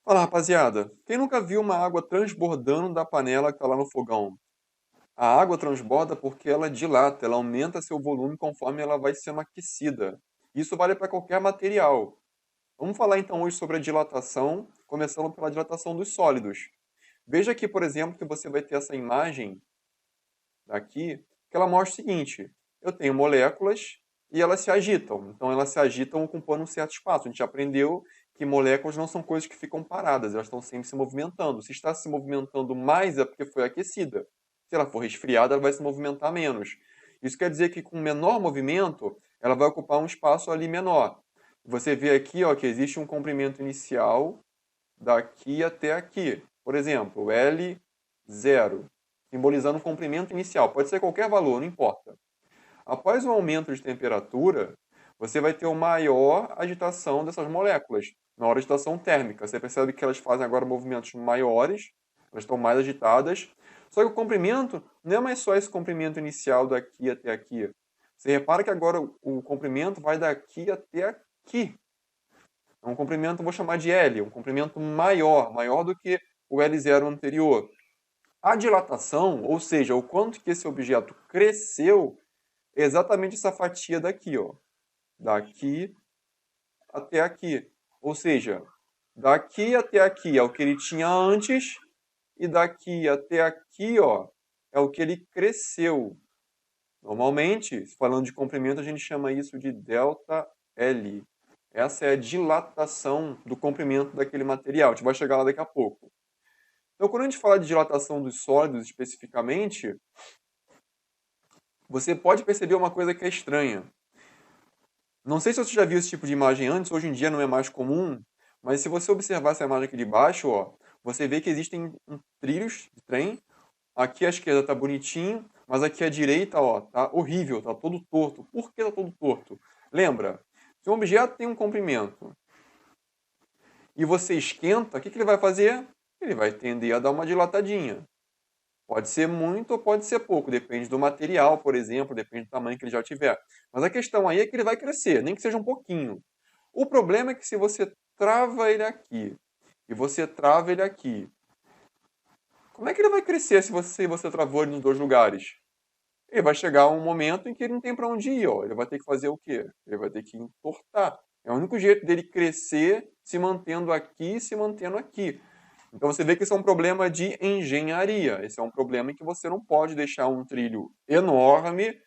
Fala, rapaziada. Quem nunca viu uma água transbordando da panela que tá lá no fogão? A água transborda porque ela dilata, ela aumenta seu volume conforme ela vai sendo aquecida. Isso vale para qualquer material. Vamos falar então hoje sobre a dilatação, começando pela dilatação dos sólidos. Veja aqui, por exemplo, que você vai ter essa imagem daqui, que ela mostra o seguinte: eu tenho moléculas e elas se agitam. Então elas se agitam ocupando um certo espaço. A gente aprendeu que moléculas não são coisas que ficam paradas, elas estão sempre se movimentando. Se está se movimentando mais é porque foi aquecida. Se ela for resfriada, ela vai se movimentar menos. Isso quer dizer que com menor movimento, ela vai ocupar um espaço ali menor. Você vê aqui, ó, que existe um comprimento inicial daqui até aqui. Por exemplo, L0, simbolizando o comprimento inicial. Pode ser qualquer valor, não importa. Após o aumento de temperatura, você vai ter uma maior agitação dessas moléculas, maior agitação térmica. Você percebe que elas fazem agora movimentos maiores, elas estão mais agitadas. Só que o comprimento não é mais só esse comprimento inicial daqui até aqui. Você repara que agora o comprimento vai daqui até aqui. É um comprimento, vou chamar de L, um comprimento maior, maior do que o L0 anterior. A dilatação, ou seja, o quanto que esse objeto cresceu, é exatamente essa fatia daqui, ó. Daqui até aqui. Ou seja, daqui até aqui é o que ele tinha antes, e daqui até aqui, ó, é o que ele cresceu. Normalmente, falando de comprimento, a gente chama isso de delta L. Essa é a dilatação do comprimento daquele material. A gente vai chegar lá daqui a pouco. Então, quando a gente fala de dilatação dos sólidos especificamente, você pode perceber uma coisa que é estranha. Não sei se você já viu esse tipo de imagem antes, hoje em dia não é mais comum, mas se você observar essa imagem aqui de baixo, ó, você vê que existem trilhos de trem. Aqui à esquerda tá bonitinho, mas aqui à direita, ó, tá horrível, tá todo torto. Por que tá todo torto? Lembra, se um objeto tem um comprimento e você esquenta, o que ele vai fazer? Ele vai tender a dar uma dilatadinha. Pode ser muito ou pode ser pouco, depende do material, por exemplo, depende do tamanho que ele já tiver. Mas a questão aí é que ele vai crescer, nem que seja um pouquinho. O problema é que se você trava ele aqui e você trava ele aqui, como é que ele vai crescer se você travou ele nos dois lugares? Ele vai chegar um momento em que ele não tem para onde ir, ó. Ele vai ter que fazer o quê? Ele vai ter que entortar. É o único jeito dele crescer se mantendo aqui e se mantendo aqui. Então você vê que isso é um problema de engenharia. Esse é um problema em que você não pode deixar um trilho enorme,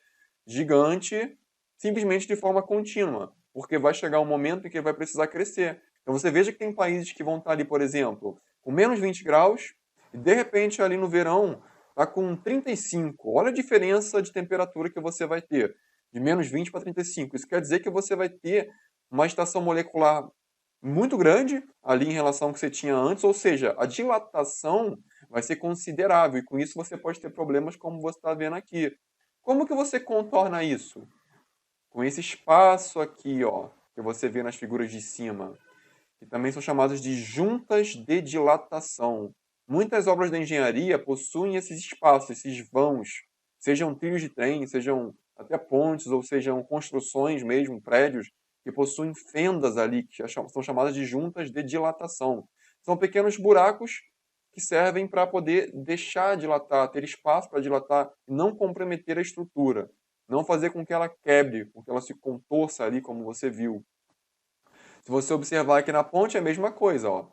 gigante, simplesmente de forma contínua, porque vai chegar um momento em que ele vai precisar crescer. Então você veja que tem países que vão estar ali, por exemplo, com menos 20 graus, e de repente ali no verão está com 35. Olha a diferença de temperatura que você vai ter, de menos 20 para 35. Isso quer dizer que você vai ter uma estação molecular muito grande ali em relação ao que você tinha antes, ou seja, a dilatação vai ser considerável e com isso você pode ter problemas como você está vendo aqui. Como que você contorna isso? Com esse espaço aqui, ó, que você vê nas figuras de cima, que também são chamadas de juntas de dilatação. Muitas obras da engenharia possuem esses espaços, esses vãos, sejam trilhos de trem, sejam até pontes, ou sejam construções mesmo, prédios, que possuem fendas ali, que são chamadas de juntas de dilatação. São pequenos buracos que servem para poder deixar dilatar, ter espaço para dilatar, não comprometer a estrutura, não fazer com que ela quebre, com que ela se contorça ali, como você viu. Se você observar aqui na ponte, é a mesma coisa, ó.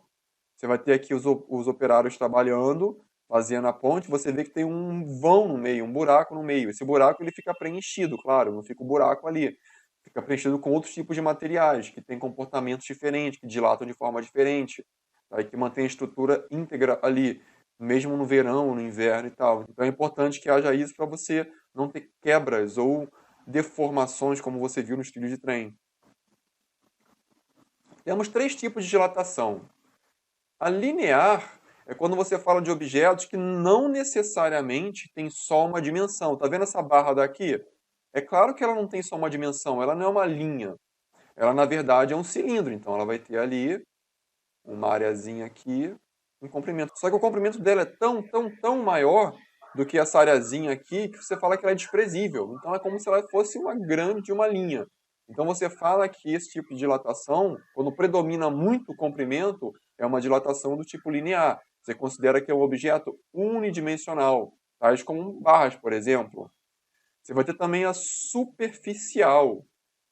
Você vai ter aqui os operários trabalhando, fazendo a ponte, você vê que tem um vão no meio, um buraco no meio. Esse buraco ele fica preenchido, claro, não fica o buraco ali. Fica preenchido com outros tipos de materiais, que têm comportamentos diferentes, que dilatam de forma diferente, aí que mantém a estrutura íntegra ali, mesmo no verão, no inverno e tal. Então é importante que haja isso para você não ter quebras ou deformações, como você viu nos trilhos de trem. Temos três tipos de dilatação. A linear é quando você fala de objetos que não necessariamente têm só uma dimensão. Tá vendo essa barra daqui? É claro que ela não tem só uma dimensão, ela não é uma linha. Ela, na verdade, é um cilindro. Então, ela vai ter ali uma areazinha aqui, um comprimento. Só que o comprimento dela é tão maior do que essa areazinha aqui, que você fala que ela é desprezível. Então, é como se ela fosse uma grande uma linha. Então, você fala que esse tipo de dilatação, quando predomina muito o comprimento, é uma dilatação do tipo linear. Você considera que é um objeto unidimensional, tais como barras, por exemplo. Você vai ter também a superficial,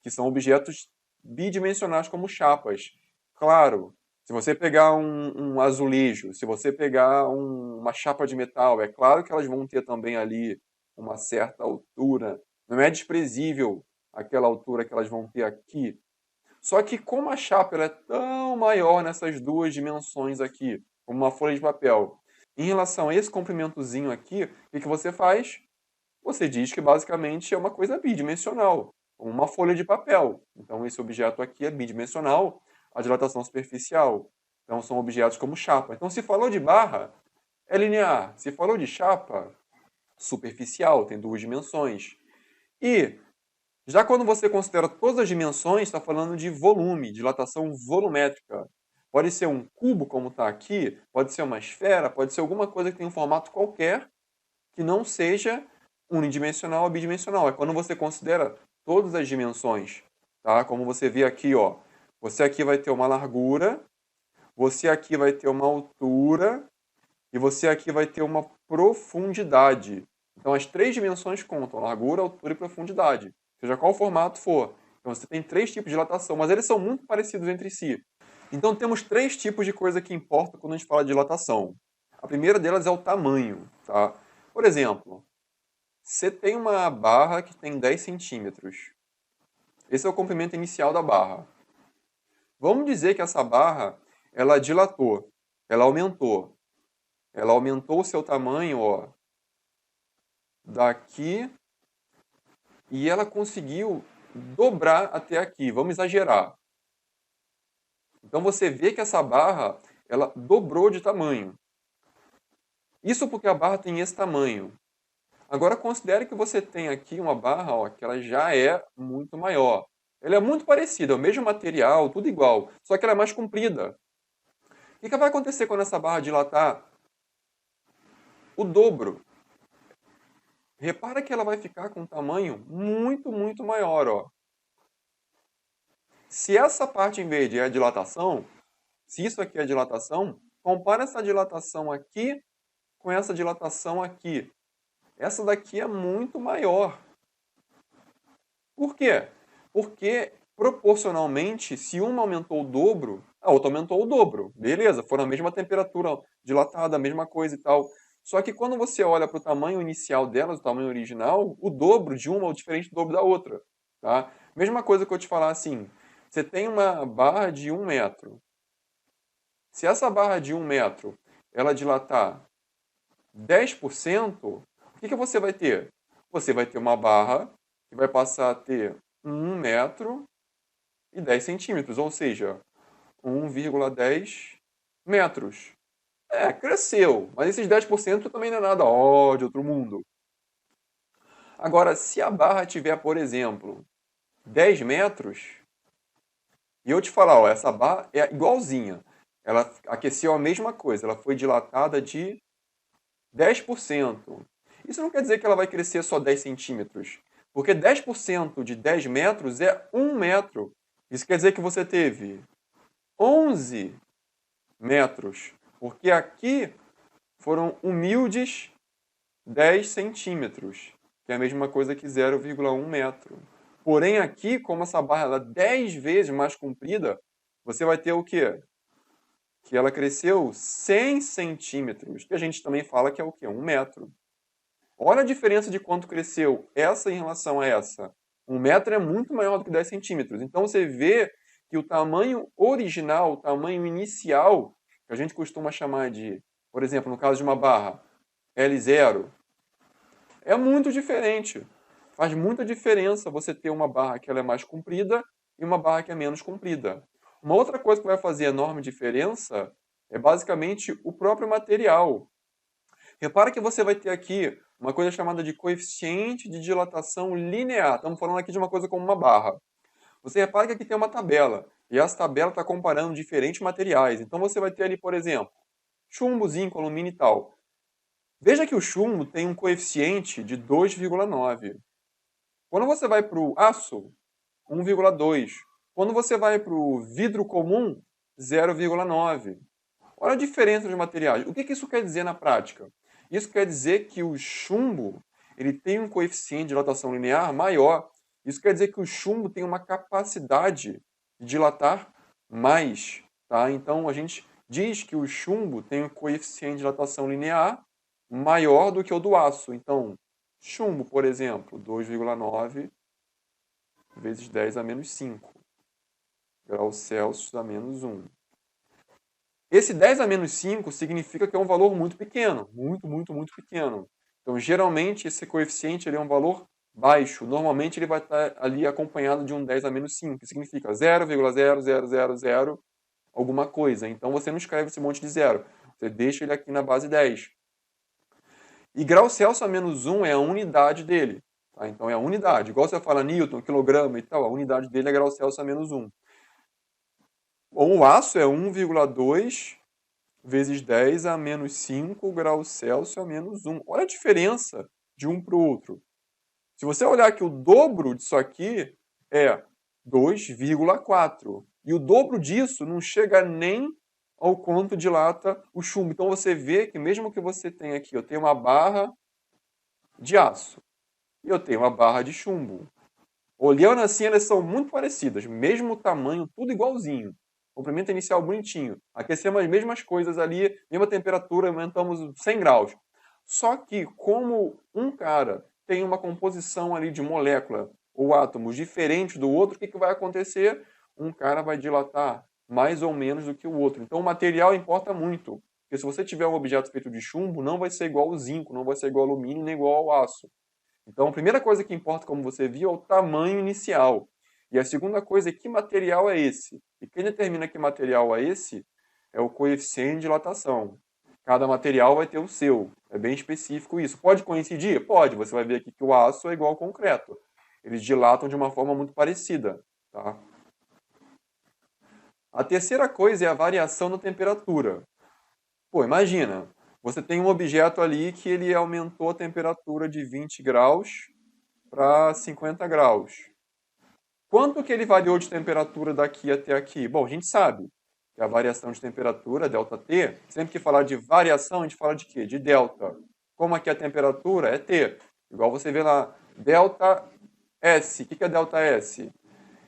que são objetos bidimensionais como chapas. Claro, se você pegar um azulejo, se você pegar uma chapa de metal, é claro que elas vão ter também ali uma certa altura. Não é desprezível aquela altura que elas vão ter aqui. Só que como a chapa ela é tão maior nessas duas dimensões aqui, como uma folha de papel, em relação a esse comprimentozinho aqui, o que você faz? Você diz que basicamente é uma coisa bidimensional, uma folha de papel. Então esse objeto aqui é bidimensional, a dilatação superficial. Então são objetos como chapa. Então se falou de barra, é linear. Se falou de chapa, superficial, tem duas dimensões. E já quando você considera todas as dimensões, está falando de volume, dilatação volumétrica. Pode ser um cubo, como está aqui, pode ser uma esfera, pode ser alguma coisa que tem um formato qualquer que não seja unidimensional ou bidimensional. É quando você considera todas as dimensões, tá? Como você vê aqui, ó. Você aqui vai ter uma largura, você aqui vai ter uma altura e você aqui vai ter uma profundidade. Então as três dimensões contam: largura, altura e profundidade, seja qual formato for. Então você tem três tipos de dilatação, mas eles são muito parecidos entre si. Então temos três tipos de coisa que importa quando a gente fala de dilatação. A primeira delas é o tamanho, tá? Por exemplo, você tem uma barra que tem 10 centímetros. Esse é o comprimento inicial da barra. Vamos dizer que essa barra, ela dilatou, ela aumentou. Ela aumentou o seu tamanho, ó, daqui, e ela conseguiu dobrar até aqui. Vamos exagerar. Então você vê que essa barra, ela dobrou de tamanho. Isso porque a barra tem esse tamanho. Agora considere que você tem aqui uma barra, ó, que ela já é muito maior. Ela é muito parecida, é o mesmo material, tudo igual, só que ela é mais comprida. O que vai acontecer quando essa barra dilatar? O dobro. Repara que ela vai ficar com um tamanho muito, muito maior, ó. Se essa parte em verde é a dilatação, se isso aqui é a dilatação, compara essa dilatação aqui com essa dilatação aqui. Essa daqui é muito maior. Por quê? Porque, proporcionalmente, se uma aumentou o dobro, a outra aumentou o dobro. Beleza, foram a mesma temperatura dilatada, a mesma coisa e tal. Só que quando você olha para o tamanho inicial delas, o tamanho original, o dobro de uma é diferente do dobro da outra. Tá? Mesma coisa que eu te falar assim, você tem uma barra de 1 metro. Se essa barra de 1 metro ela dilatar 10%, o que você vai ter? Você vai ter uma barra que vai passar a ter 1 metro e 10 centímetros, ou seja, 1,10 metros. É, cresceu, mas esses 10% também não é nada, ó, de outro mundo. Agora, se a barra tiver, por exemplo, 10 metros, e eu te falar, ó, essa barra é igualzinha, ela aqueceu a mesma coisa, ela foi dilatada de 10%. Isso não quer dizer que ela vai crescer só 10 centímetros, porque 10% de 10 metros é 1 metro. Isso quer dizer que você teve 11 metros, porque aqui foram humildes 10 centímetros, que é a mesma coisa que 0,1 metro. Porém aqui, como essa barra ela é 10 vezes mais comprida, você vai ter o quê? Que ela cresceu 100 centímetros, que a gente também fala que é o quê? 1 metro. Olha a diferença de quanto cresceu essa em relação a essa. 1 metro é muito maior do que 10 centímetros. Então você vê que o tamanho original, o tamanho inicial, que a gente costuma chamar de, por exemplo, no caso de uma barra, L0, é muito diferente. Faz muita diferença você ter uma barra que ela é mais comprida e uma barra que é menos comprida. Uma outra coisa que vai fazer enorme diferença é basicamente o próprio material. Repara que você vai ter aqui uma coisa chamada de coeficiente de dilatação linear. Estamos falando aqui de uma coisa como uma barra. Você repara que aqui tem uma tabela, e essa tabela está comparando diferentes materiais. Então você vai ter ali, por exemplo, chumbo, zinco, alumínio e tal. Veja que o chumbo tem um coeficiente de 2,9. Quando você vai para o aço, 1,2. Quando você vai para o vidro comum, 0,9. Olha a diferença dos materiais. O que isso quer dizer na prática? Isso quer dizer que o chumbo ele tem um coeficiente de dilatação linear maior. Isso quer dizer que o chumbo tem uma capacidade de dilatar mais. Tá? Então, a gente diz que o chumbo tem um coeficiente de dilatação linear maior do que o do aço. Então, chumbo, por exemplo, 2,9 vezes 10 a menos 5 graus Celsius a menos 1. Esse 10 a menos 5 significa que é um valor muito pequeno, muito pequeno. Então, geralmente, esse coeficiente ele é um valor baixo. Normalmente, ele vai estar ali acompanhado de um 10 a menos 5, que significa 0,0000 alguma coisa. Então, você não escreve esse monte de zero. Você deixa ele aqui na base 10. E grau Celsius a menos 1 é a unidade dele. Tá? Então, é a unidade. Igual você fala Newton, quilograma e tal, a unidade dele é grau Celsius a menos 1. O aço é 1,2 vezes 10 a menos 5 graus Celsius a menos 1. Olha a diferença de um para o outro. Se você olhar que o dobro disso aqui é 2,4. E o dobro disso não chega nem ao quanto dilata o chumbo. Então você vê que mesmo que você tenha aqui, eu tenho uma barra de aço e eu tenho uma barra de chumbo. Olhando assim, elas são muito parecidas, mesmo tamanho, tudo igualzinho. Comprimento inicial bonitinho. Aquecemos as mesmas coisas ali, mesma temperatura, aumentamos 100 graus. Só que, como um cara tem uma composição ali de molécula ou átomos diferentes do outro, o que vai acontecer? Um cara vai dilatar mais ou menos do que o outro. Então, o material importa muito. Porque se você tiver um objeto feito de chumbo, não vai ser igual ao zinco, não vai ser igual ao alumínio, nem igual ao aço. Então, a primeira coisa que importa, como você viu, é o tamanho inicial. E a segunda coisa é que material é esse. E quem determina que material é esse é o coeficiente de dilatação. Cada material vai ter o seu. É bem específico isso. Pode coincidir? Pode. Você vai ver aqui que o aço é igual ao concreto. Eles dilatam de uma forma muito parecida. Tá? A terceira coisa é a variação da temperatura. Pô, imagina, você tem um objeto ali que ele aumentou a temperatura de 20 graus para 50 graus. Quanto que ele variou de temperatura daqui até aqui? Bom, a gente sabe que a variação de temperatura, ΔT, sempre que falar de variação, a gente fala de quê? De delta. Como aqui a temperatura é T. Igual você vê lá, delta S. O que é delta S?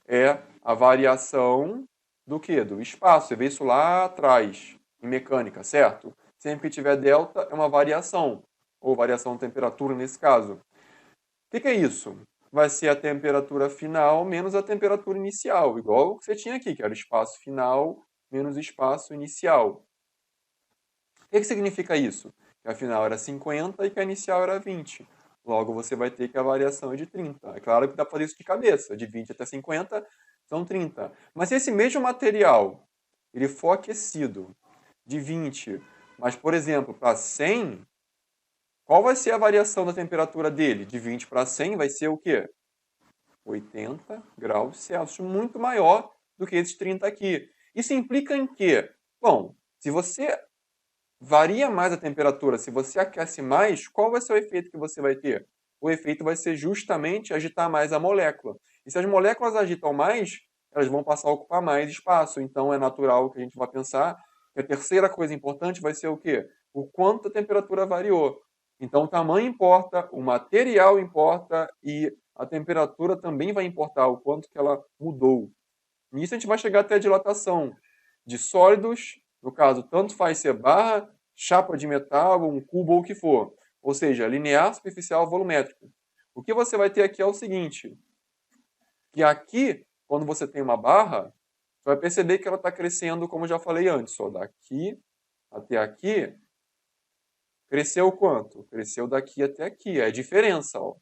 É a variação do quê? Do espaço. Você vê isso lá atrás, em mecânica, certo? Sempre que tiver delta, é uma variação. Ou variação de temperatura, nesse caso. O que é isso? Vai ser a temperatura final menos a temperatura inicial, igual o que você tinha aqui, que era o espaço final menos o espaço inicial. O que significa isso? Que a final era 50 e que a inicial era 20. Logo, você vai ter que a variação é de 30. É claro que dá para fazer isso de cabeça. De 20 até 50 são 30. Mas se esse mesmo material ele for aquecido de 20, mas, por exemplo, para 100, qual vai ser a variação da temperatura dele? De 20 para 100 vai ser o quê? 80 graus Celsius, muito maior do que esses 30 aqui. Isso implica em quê? Bom, se você varia mais a temperatura, se você aquece mais, qual vai ser o efeito que você vai ter? O efeito vai ser justamente agitar mais a molécula. E se as moléculas agitam mais, elas vão passar a ocupar mais espaço. Então é natural que a gente vá pensar que a terceira coisa importante vai ser o quê? O quanto a temperatura variou. Então o tamanho importa, o material importa e a temperatura também vai importar, o quanto que ela mudou. Nisso a gente vai chegar até a dilatação de sólidos, no caso, tanto faz ser barra, chapa de metal, um cubo ou o que for. Ou seja, linear, superficial, volumétrico. O que você vai ter aqui é o seguinte, que aqui, quando você tem uma barra, você vai perceber que ela está crescendo, como eu já falei antes, ó, daqui até aqui, cresceu quanto? Cresceu daqui até aqui, é a diferença, ó.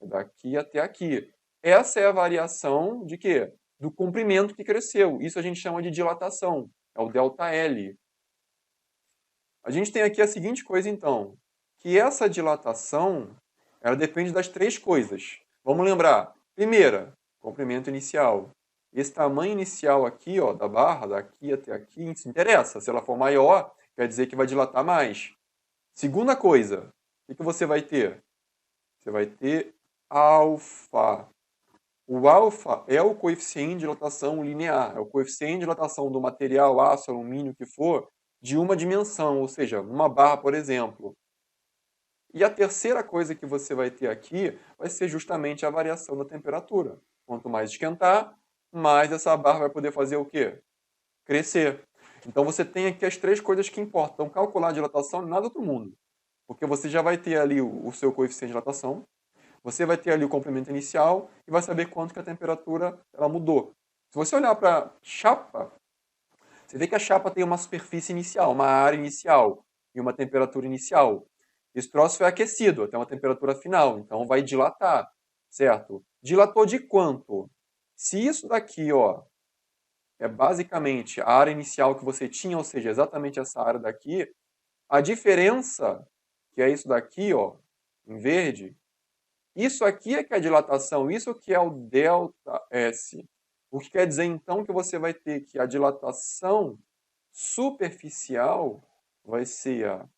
Daqui até aqui. Essa é a variação de quê? Do comprimento que cresceu. Isso a gente chama de dilatação. É o ΔL. A gente tem aqui a seguinte coisa, então. Que essa dilatação, ela depende das três coisas. Vamos lembrar. Primeira, comprimento inicial. Esse tamanho inicial aqui, ó, da barra, daqui até aqui, isso interessa. Se ela for maior, quer dizer que vai dilatar mais. Segunda coisa, o que você vai ter? Você vai ter alfa. O alfa é o coeficiente de dilatação linear, é o coeficiente de dilatação do material, aço, alumínio, que for, de uma dimensão, ou seja, uma barra, por exemplo. E a terceira coisa que você vai ter aqui vai ser justamente a variação da temperatura. Quanto mais esquentar, mais essa barra vai poder fazer o quê? Crescer. Então você tem aqui as três coisas que importam. Então, calcular a dilatação não é nada do outro mundo. Porque você já vai ter ali o seu coeficiente de dilatação, você vai ter ali o comprimento inicial e vai saber quanto que a temperatura ela mudou. Se você olhar para a chapa, você vê que a chapa tem uma superfície inicial, uma área inicial e uma temperatura inicial. Esse troço foi aquecido até uma temperatura final, então vai dilatar, certo? Dilatou de quanto? Se isso daqui, ó, é basicamente a área inicial que você tinha, ou seja, exatamente essa área daqui, a diferença, que é isso daqui, ó, em verde, isso aqui é que é a dilatação, isso que é o ΔS. O que quer dizer, então, que você vai ter que a dilatação superficial vai ser a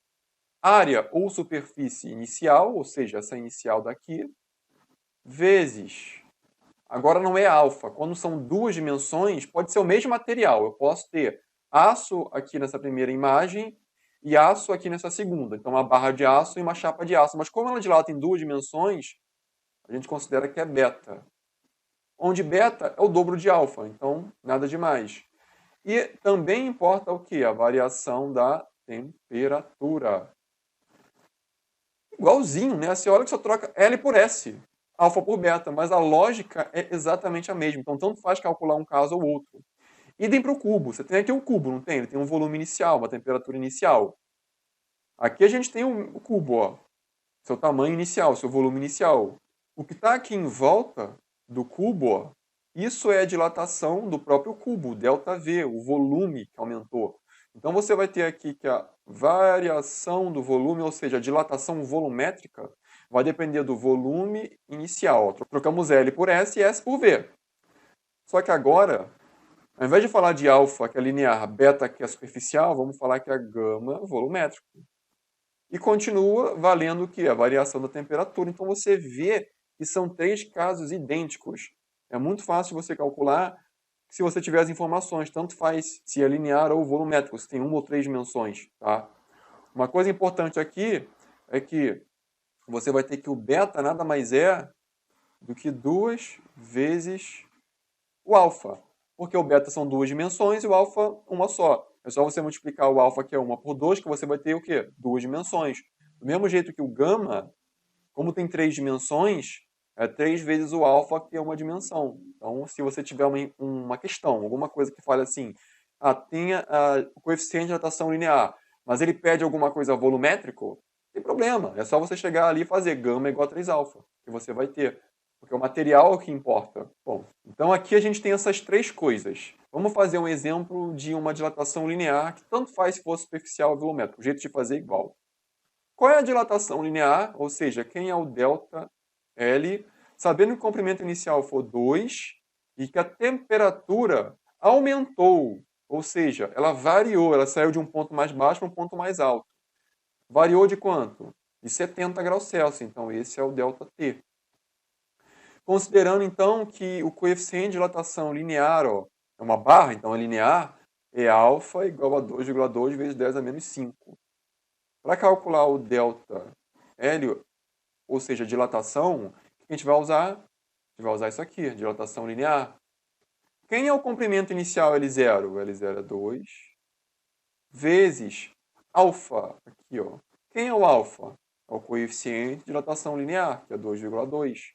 área ou superfície inicial, ou seja, essa inicial daqui, vezes. Agora não é alfa. Quando são duas dimensões, pode ser o mesmo material. Eu posso ter aço aqui nessa primeira imagem e aço aqui nessa segunda. Então, uma barra de aço e uma chapa de aço. Mas como ela dilata em duas dimensões, a gente considera que é beta. Onde beta é o dobro de alfa, então nada demais. E também importa o que? A variação da temperatura. Igualzinho, né? Você olha que só troca L por S, alfa por beta, mas a lógica é exatamente a mesma. Então, tanto faz calcular um caso ou outro. Idem para o cubo. Você tem aqui um cubo, não tem? Ele tem um volume inicial, uma temperatura inicial. Aqui a gente tem o cubo, ó. Seu tamanho inicial, seu volume inicial. O que está aqui em volta do cubo, ó, isso é a dilatação do próprio cubo, ΔV, o volume que aumentou. Então você vai ter aqui que a variação do volume, ou seja, a dilatação volumétrica, vai depender do volume inicial. Trocamos L por S e S por V. Só que agora, ao invés de falar de alfa, que é linear, beta, que é superficial, vamos falar que é gama volumétrico. E continua valendo o que? A variação da temperatura. Então você vê que são três casos idênticos. É muito fácil você calcular se você tiver as informações. Tanto faz se é linear ou volumétrico, se tem uma ou três dimensões. Tá? Uma coisa importante aqui é que você vai ter que o beta nada mais é do que 2 vezes o alfa. Porque o beta são duas dimensões e o alfa uma só. É só você multiplicar o alfa, que é 1 por 2, que você vai ter o quê? Duas dimensões. Do mesmo jeito que o gama, como tem três dimensões, é 3 vezes o alfa, que é uma dimensão. Então, se você tiver uma questão, alguma coisa que fale assim, tenha o coeficiente de dilatação linear, mas ele pede alguma coisa volumétrico, não tem problema. É só você chegar ali e fazer gama igual a 3 alfa, que você vai ter. Porque é o material que importa. Bom, então aqui a gente tem essas três coisas. Vamos fazer um exemplo de uma dilatação linear, que tanto faz se for superficial ou volumétrico. O jeito de fazer é igual. Qual é a dilatação linear? Ou seja, quem é o delta L, sabendo que o comprimento inicial for 2 e que a temperatura aumentou. Ou seja, ela variou, ela saiu de um ponto mais baixo para um ponto mais alto. Variou de quanto? De 70 graus Celsius. Então, esse é o delta T. Considerando, então, que o coeficiente de dilatação linear, ó, é uma barra, então é linear, é alfa igual a 2,2 vezes 10 a menos 5. Para calcular o delta L, ou seja, dilatação, o que a gente vai usar? A gente vai usar isso aqui, dilatação linear. Quem é o comprimento inicial L0? O L0 é 2 vezes alfa, aqui, ó. Quem é o alfa? É o coeficiente de dilatação linear, que é 2,2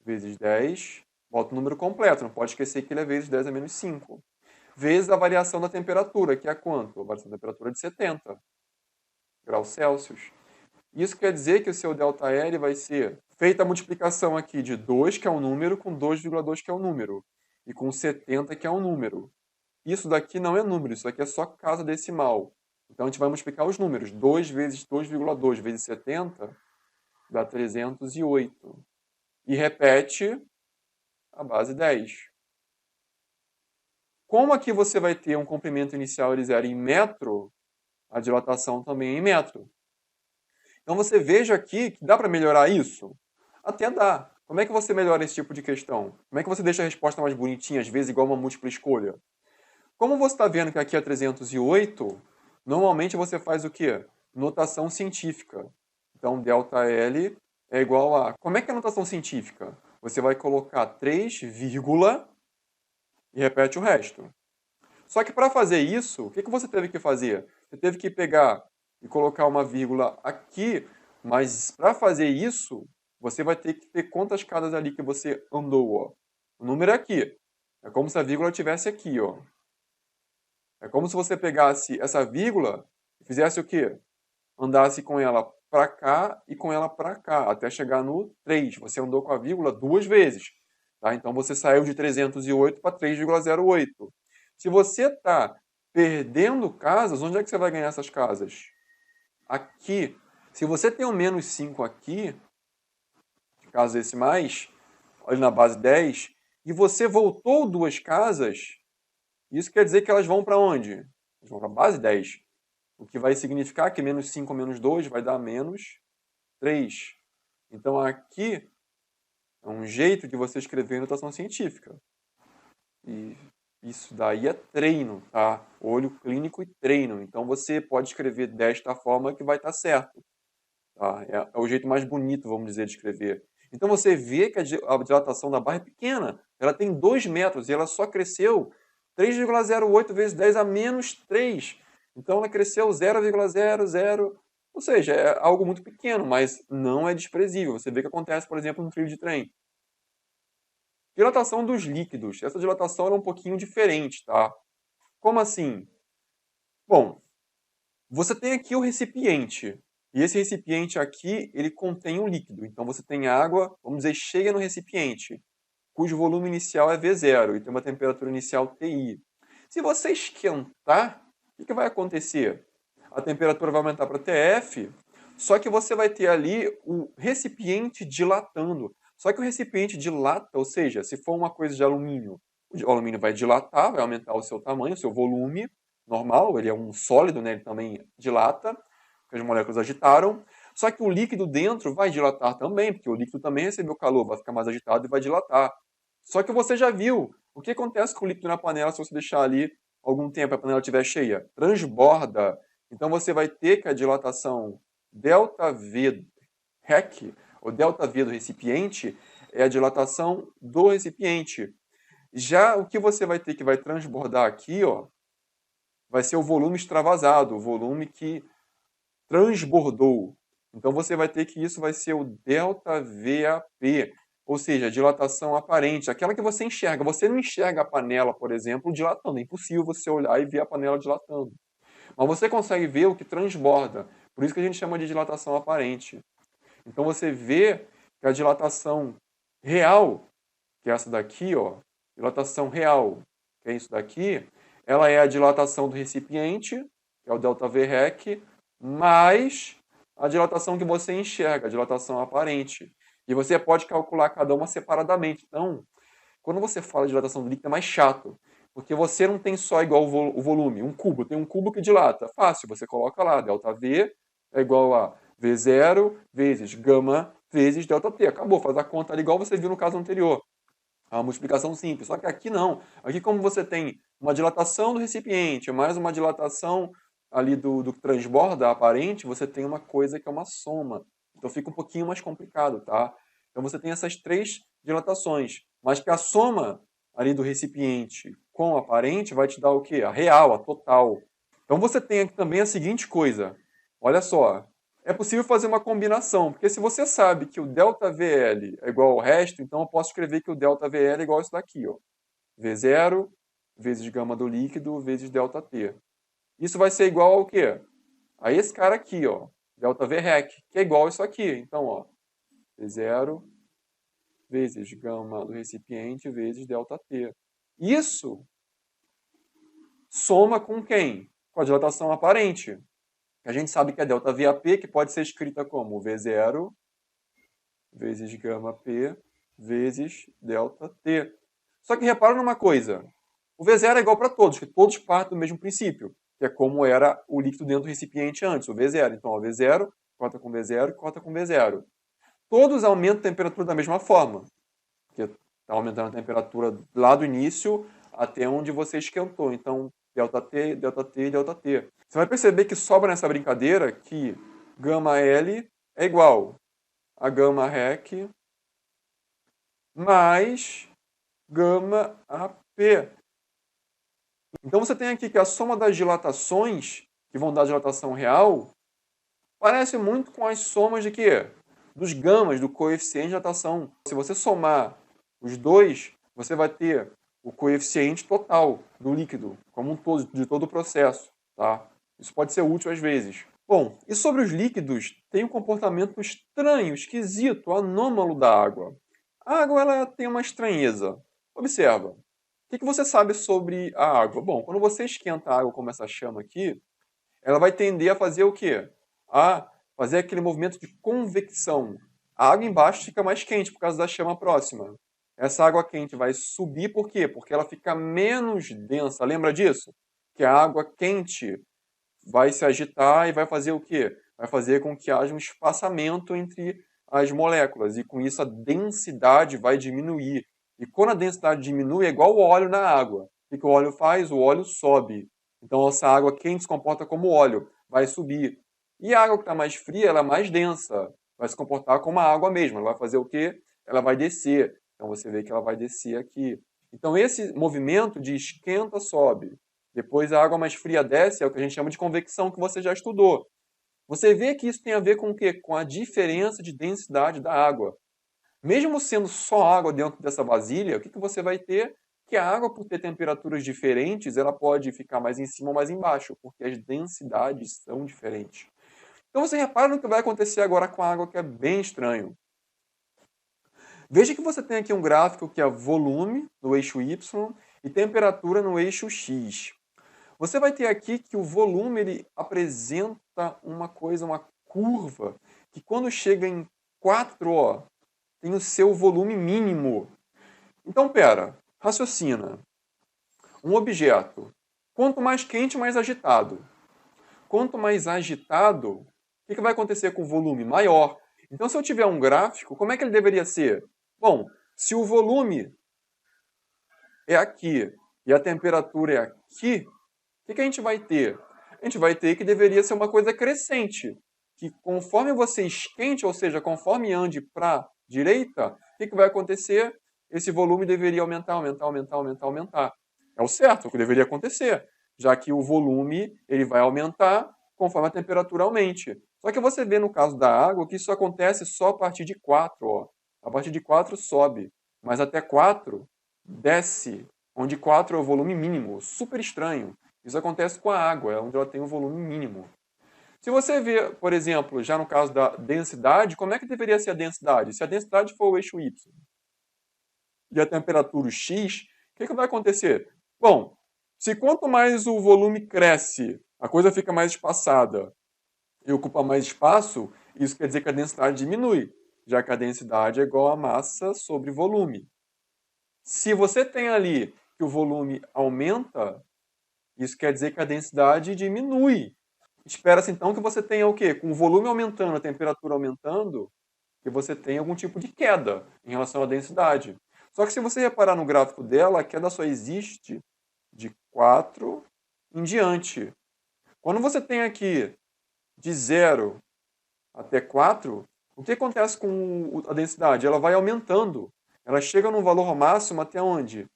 vezes 10, bota o número completo, não pode esquecer que ele é vezes 10 a menos 5. Vezes a variação da temperatura, que é quanto? A variação da temperatura é de 70 graus Celsius. Isso quer dizer que o seu ΔL vai ser feita a multiplicação aqui de 2, que é um número, com 2,2, que é um número, e com 70, que é um número. Isso daqui não é número, isso daqui é só casa decimal. Então a gente vai multiplicar os números. 2 vezes 2,2 vezes 70 dá 308. E repete a base 10. Como aqui você vai ter um comprimento inicial L0 em metro, a dilatação também é em metro. Então você veja aqui que dá para melhorar isso? Até dá. Como é que você melhora esse tipo de questão? Como é que você deixa a resposta mais bonitinha, às vezes igual uma múltipla escolha? Como você está vendo que aqui é 308, Normalmente você faz o quê? Notação científica. Então, ΔL é igual a... Como é que é a notação científica? Você vai colocar 3, vírgula, e repete o resto. Só que para fazer isso, o que você teve que fazer? Você teve que pegar e colocar uma vírgula aqui, mas para fazer isso, você vai ter que ter quantas casas ali que você andou, ó. O número é aqui. É como se a vírgula estivesse aqui, ó. É como se você pegasse essa vírgula e fizesse o quê? Andasse com ela para cá e com ela para cá, até chegar no 3. Você andou com a vírgula 2 vezes. Tá? Então você saiu de 308 para 3,08. Se você está perdendo casas, onde é que você vai ganhar essas casas? Aqui. Se você tem um menos 5 aqui, casas decimais, ali na base 10, e você voltou 2 casas, isso quer dizer que elas vão para onde? Elas vão para a base 10. O que vai significar que menos 5 menos 2 vai dar menos 3. Então aqui é um jeito de você escrever notação científica. E isso daí é treino, tá? Olho clínico e treino. Então você pode escrever desta forma que vai estar certo. Tá? É o jeito mais bonito, vamos dizer, de escrever. Então você vê que a dilatação da barra é pequena. Ela tem 2 metros e ela só cresceu 3,08 vezes 10 a menos 3. Então ela cresceu 0,00. Ou seja, é algo muito pequeno, mas não é desprezível. Você vê que acontece, por exemplo, no trilho de trem. Dilatação dos líquidos. Essa dilatação era um pouquinho diferente, tá? Como assim? Bom, você tem aqui o recipiente. E esse recipiente aqui, ele contém um líquido. Então você tem água, vamos dizer, cheia no recipiente, cujo volume inicial é V0 e tem uma temperatura inicial TI. Se você esquentar, o que vai acontecer? A temperatura vai aumentar para TF, só que você vai ter ali o recipiente dilatando. Só que o recipiente dilata, ou seja, se for uma coisa de alumínio, o alumínio vai dilatar, vai aumentar o seu tamanho, o seu volume normal, ele é um sólido, né? Ele também dilata, porque as moléculas agitaram. Só que o líquido dentro vai dilatar também, porque o líquido também recebeu calor, vai ficar mais agitado e vai dilatar. Só que você já viu o que acontece com o líquido na panela se você deixar ali algum tempo a panela estiver cheia? Transborda. Então você vai ter que a dilatação ΔV REC, ou ΔV do recipiente, é a dilatação do recipiente. Já o que você vai ter que vai transbordar aqui, ó, vai ser o volume extravasado, o volume que transbordou. Então você vai ter que isso vai ser o ΔVAP, ou seja, a dilatação aparente, aquela que você enxerga. Você não enxerga a panela, por exemplo, dilatando. É impossível você olhar e ver a panela dilatando. Mas você consegue ver o que transborda. Por isso que a gente chama de dilatação aparente. Então você vê que a dilatação real, que é essa daqui, ó, dilatação real, que é isso daqui, ela é a dilatação do recipiente, que é o ΔVREC, mais a dilatação que você enxerga, a dilatação aparente. E você pode calcular cada uma separadamente. Então, quando você fala de dilatação do líquido, é mais chato. Porque você não tem só igual o volume, um cubo. Tem um cubo que dilata. Fácil, você coloca lá, ΔV é igual a V0 vezes gama vezes ΔT. Acabou, faz a conta ali igual você viu no caso anterior. É uma multiplicação simples. Só que aqui não. Aqui, como você tem uma dilatação do recipiente, mais uma dilatação ali do que transborda aparente, você tem uma coisa que é uma soma. Então fica um pouquinho mais complicado, tá? Então você tem essas 3 dilatações, mas que a soma ali do recipiente com o aparente vai te dar o quê? A real, a total. Então você tem aqui também a seguinte coisa. Olha só, é possível fazer uma combinação, porque se você sabe que o ΔVL é igual ao resto, então eu posso escrever que o ΔVL é igual a isso daqui, ó. V0 vezes gama do líquido vezes ΔT. Isso vai ser igual ao quê? A esse cara aqui, ó, ΔVREC, que é igual a isso aqui. Então, ó, V0 vezes gama do recipiente vezes ΔT. Isso soma com quem? Com a dilatação aparente. A gente sabe que é ΔVAP, que pode ser escrita como V0 vezes gama P vezes ΔT. Só que repara numa coisa. O V0 é igual para todos, que todos partem do mesmo princípio, que é como era o líquido dentro do recipiente antes, o V0. Então, o V0 corta com V0 corta com V0. Todos aumentam a temperatura da mesma forma, porque está aumentando a temperatura lá do início até onde você esquentou. Então, ΔT, ΔT e ΔT. Você vai perceber que sobra nessa brincadeira que gama L é igual a gama rec mais gama AP. Então você tem aqui que a soma das dilatações, que vão dar a dilatação real, parece muito com as somas de quê? Dos gamas, do coeficiente de dilatação. Se você somar os dois, você vai ter o coeficiente total do líquido, como um todo, de todo o processo. Tá? Isso pode ser útil às vezes. Bom, e sobre os líquidos, tem um comportamento estranho, esquisito, anômalo da água. A água ela tem uma estranheza. Observa. O que você sabe sobre a água? Bom, quando você esquenta a água como essa chama aqui, ela vai tender a fazer o quê? A fazer aquele movimento de convecção. A água embaixo fica mais quente por causa da chama próxima. Essa água quente vai subir por quê? Porque ela fica menos densa. Lembra disso? Que a água quente vai se agitar e vai fazer o quê? Vai fazer com que haja um espaçamento entre as moléculas e com isso a densidade vai diminuir. E quando a densidade diminui, é igual o óleo na água. O que o óleo faz? O óleo sobe. Então essa água quente se comporta como óleo, vai subir. E a água que está mais fria, ela é mais densa, vai se comportar como a água mesmo. Ela vai fazer o quê? Ela vai descer. Então você vê que ela vai descer aqui. Então esse movimento de esquenta, sobe. Depois a água mais fria desce, é o que a gente chama de convecção, que você já estudou. Você vê que isso tem a ver com o quê? Com a diferença de densidade da água. Mesmo sendo só água dentro dessa vasilha, o que você vai ter? Que a água, por ter temperaturas diferentes, ela pode ficar mais em cima ou mais embaixo, porque as densidades são diferentes. Então você repara no que vai acontecer agora com a água, que é bem estranho. Veja que você tem aqui um gráfico que é volume no eixo Y e temperatura no eixo X. Você vai ter aqui que o volume ele apresenta uma coisa, uma curva, que quando chega em 4, ó, tem o seu volume mínimo. Então, pera, raciocina. Um objeto, quanto mais quente, mais agitado. Quanto mais agitado, o que vai acontecer com o volume? Maior. Então, se eu tiver um gráfico, como é que ele deveria ser? Bom, se o volume é aqui e a temperatura é aqui, o que a gente vai ter? A gente vai ter que deveria ser uma coisa crescente. Que conforme você esquente, ou seja, conforme ande para a direita, o que vai acontecer? Esse volume deveria aumentar, aumentar, aumentar, aumentar, aumentar. É o certo, o que deveria acontecer, já que o volume ele vai aumentar conforme a temperatura aumente. Só que você vê no caso da água que isso acontece só a partir de 4. Ó. A partir de 4 sobe, mas até 4 desce, onde 4 é o volume mínimo. Super estranho. Isso acontece com a água, onde ela tem um volume mínimo. Se você vê, por exemplo, já no caso da densidade, como é que deveria ser a densidade? Se a densidade for o eixo Y e a temperatura o X, o que vai acontecer? Bom, se quanto mais o volume cresce, a coisa fica mais espaçada e ocupa mais espaço, isso quer dizer que a densidade diminui, já que a densidade é igual a massa sobre volume. Se você tem ali que o volume aumenta, isso quer dizer que a densidade diminui. Espera-se então que você tenha o quê? Com o volume aumentando, a temperatura aumentando, que você tenha algum tipo de queda em relação à densidade. Só que se você reparar no gráfico dela, a queda só existe de 4 em diante. Quando você tem aqui de 0 até 4, o que acontece com a densidade? Ela vai aumentando. Ela chega num valor máximo até onde?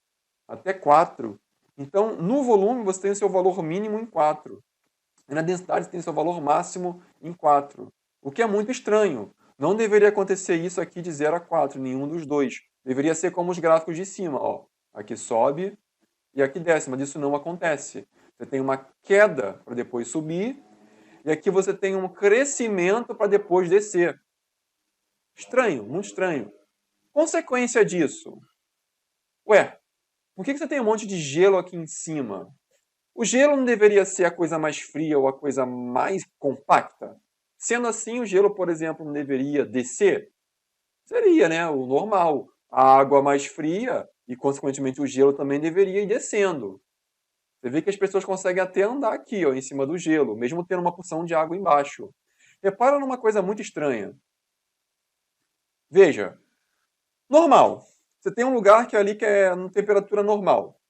Até 4. Então, no volume, você tem o seu valor mínimo em 4. E na densidade, você tem o seu valor máximo em 4. O que é muito estranho. Não deveria acontecer isso aqui de 0 a 4, nenhum dos dois. Deveria ser como os gráficos de cima. Ó. Aqui sobe e aqui desce, mas isso não acontece. Você tem uma queda para depois subir, e aqui você tem um crescimento para depois descer. Estranho, muito estranho. Consequência disso. Ué, por que você tem um monte de gelo aqui em cima? O gelo não deveria ser a coisa mais fria ou a coisa mais compacta? Sendo assim, o gelo, por exemplo, não deveria descer? Seria, né? O normal. A água mais fria e, consequentemente, o gelo também deveria ir descendo. Você vê que as pessoas conseguem até andar aqui, ó, em cima do gelo, mesmo tendo uma porção de água embaixo. Repara numa coisa muito estranha. Veja, normal. Você tem um lugar que é ali que é uma temperatura normal.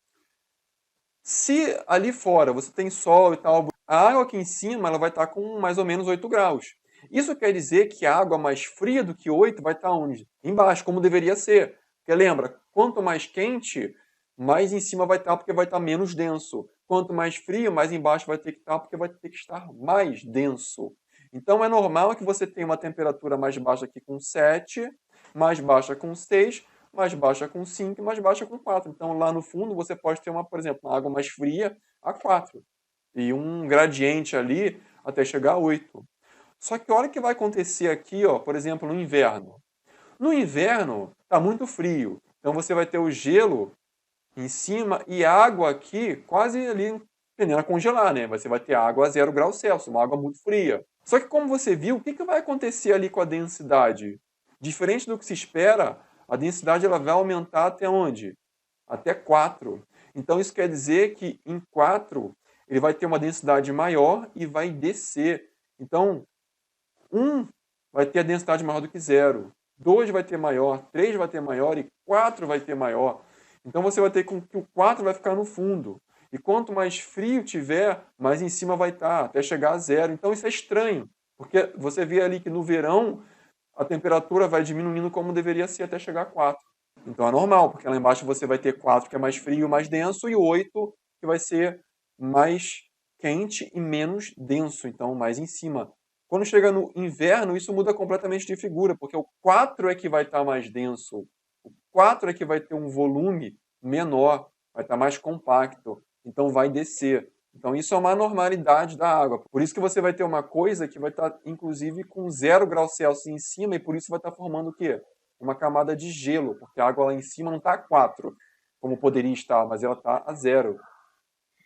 Se ali fora você tem sol e tal, a água aqui em cima ela vai estar com mais ou menos 8 graus. Isso quer dizer que a água mais fria do que 8 vai estar onde? Embaixo, como deveria ser. Porque lembra, quanto mais quente, mais em cima vai estar porque vai estar menos denso. Quanto mais frio, mais embaixo vai ter que estar porque vai ter que estar mais denso. Então é normal que você tenha uma temperatura mais baixa aqui com 7, mais baixa com 6, mais baixa com 5 e mais baixa com 4. Então lá no fundo você pode ter por exemplo, uma água mais fria a 4 e um gradiente ali até chegar a 8. Só que olha o que vai acontecer aqui, ó, por exemplo, no inverno. No inverno está muito frio, então você vai ter o gelo em cima e água aqui quase ali tendendo a congelar, né? Você vai ter água a 0 graus Celsius, uma água muito fria. Só que como você viu, o que vai acontecer ali com a densidade? Diferente do que se espera, a densidade ela vai aumentar até onde? Até 4. Então isso quer dizer que em 4 ele vai ter uma densidade maior e vai descer. Então 1 vai ter a densidade maior do que 0. 2 vai ter maior, 3 vai ter maior e 4 vai ter maior. Então você vai ter que o 4 vai ficar no fundo. E quanto mais frio tiver, mais em cima vai estar, até chegar a 0. Então isso é estranho, porque você vê ali que no verão a temperatura vai diminuindo como deveria ser até chegar a 4. Então é normal, porque lá embaixo você vai ter 4 que é mais frio, mais denso, e 8 que vai ser mais quente e menos denso, então mais em cima. Quando chega no inverno, isso muda completamente de figura, porque o 4 é que vai estar mais denso, o 4 é que vai ter um volume menor, vai estar mais compacto, então vai descer. Então isso é uma anormalidade da água. Por isso que você vai ter uma coisa que vai estar, inclusive, com 0 graus Celsius em cima, e por isso vai estar formando o quê? Uma camada de gelo, porque a água lá em cima não está a 4, como poderia estar, mas ela está a 0.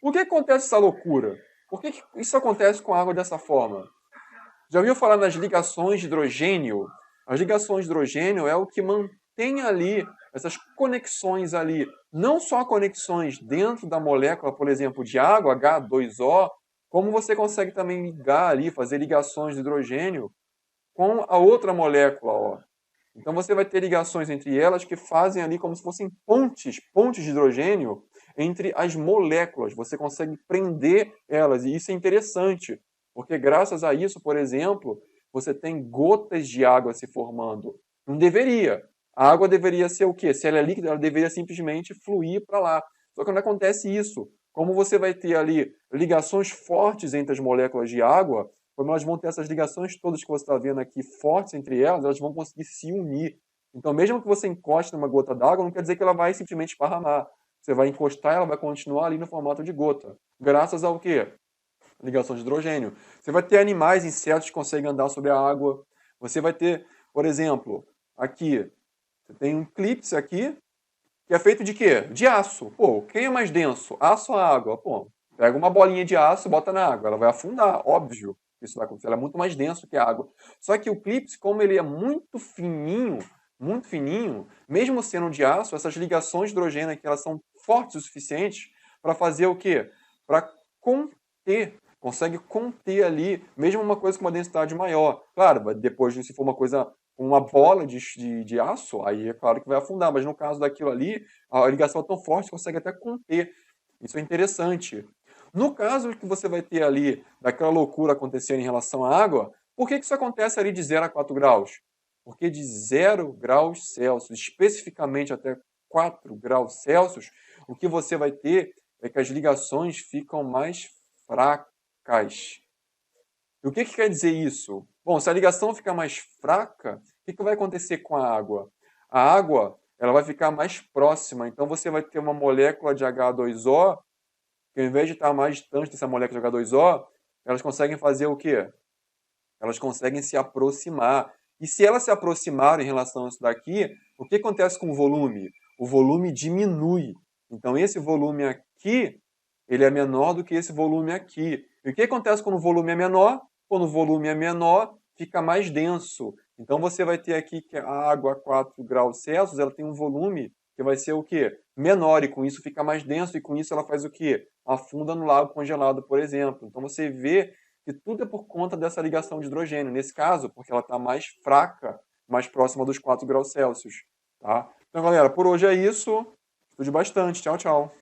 Por que acontece essa loucura? Por que isso acontece com a água dessa forma? Já ouviu falar nas ligações de hidrogênio? As ligações de hidrogênio é o que mantém ali essas conexões ali, não só conexões dentro da molécula, por exemplo, de água, H2O, como você consegue também ligar ali, fazer ligações de hidrogênio com a outra molécula, ó. Então você vai ter ligações entre elas que fazem ali como se fossem pontes de hidrogênio entre as moléculas. Você consegue prender elas, e isso é interessante, porque graças a isso, por exemplo, você tem gotas de água se formando. Não deveria. A água deveria ser o quê? Se ela é líquida, ela deveria simplesmente fluir para lá. Só que não acontece isso. Como você vai ter ali ligações fortes entre as moléculas de água, como elas vão ter essas ligações todas que você está vendo aqui fortes entre elas, elas vão conseguir se unir. Então, mesmo que você encoste numa gota d'água, não quer dizer que ela vai simplesmente esparramar. Você vai encostar e ela vai continuar ali no formato de gota. Graças ao quê? Ligação de hidrogênio. Você vai ter animais, insetos que conseguem andar sobre a água. Você vai ter, por exemplo, aqui, você tem um eclipse aqui, que é feito de quê? De aço. Pô, quem é mais denso? Aço ou água? Pô, pega uma bolinha de aço e bota na água. Ela vai afundar, óbvio. Isso vai acontecer. Ela é muito mais denso que a água. Só que o eclipse, como ele é muito fininho, mesmo sendo de aço, essas ligações de hidrogênio aqui, elas são fortes o suficiente para fazer o quê? Para conter. Consegue conter ali, mesmo uma coisa com uma densidade maior. Claro, depois, se for uma coisa uma bola de aço, aí é claro que vai afundar, mas no caso daquilo ali, a ligação é tão forte que consegue até conter. Isso é interessante. No caso que você vai ter ali, daquela loucura acontecendo em relação à água, por que isso acontece ali de 0 a 4 graus? Porque de 0 graus Celsius, especificamente até 4 graus Celsius, o que você vai ter é que as ligações ficam mais fracas. E o que quer dizer isso? Bom, se a ligação ficar mais fraca, o que vai acontecer com a água? A água ela vai ficar mais próxima, então você vai ter uma molécula de H2O, que ao invés de estar mais distante dessa molécula de H2O, elas conseguem fazer o quê? Elas conseguem se aproximar. E se elas se aproximarem em relação a isso daqui, o que acontece com o volume? O volume diminui. Então esse volume aqui, ele é menor do que esse volume aqui. E o que acontece quando o volume é menor? Quando o volume é menor, fica mais denso. Então você vai ter aqui que a água a 4 graus Celsius, ela tem um volume que vai ser o quê? Menor, e com isso fica mais denso, e com isso ela faz o quê? Afunda no lago congelado, por exemplo. Então você vê que tudo é por conta dessa ligação de hidrogênio. Nesse caso, porque ela está mais fraca, mais próxima dos 4 graus Celsius. Tá? Então, galera, por hoje é isso. Estude bastante. Tchau, tchau.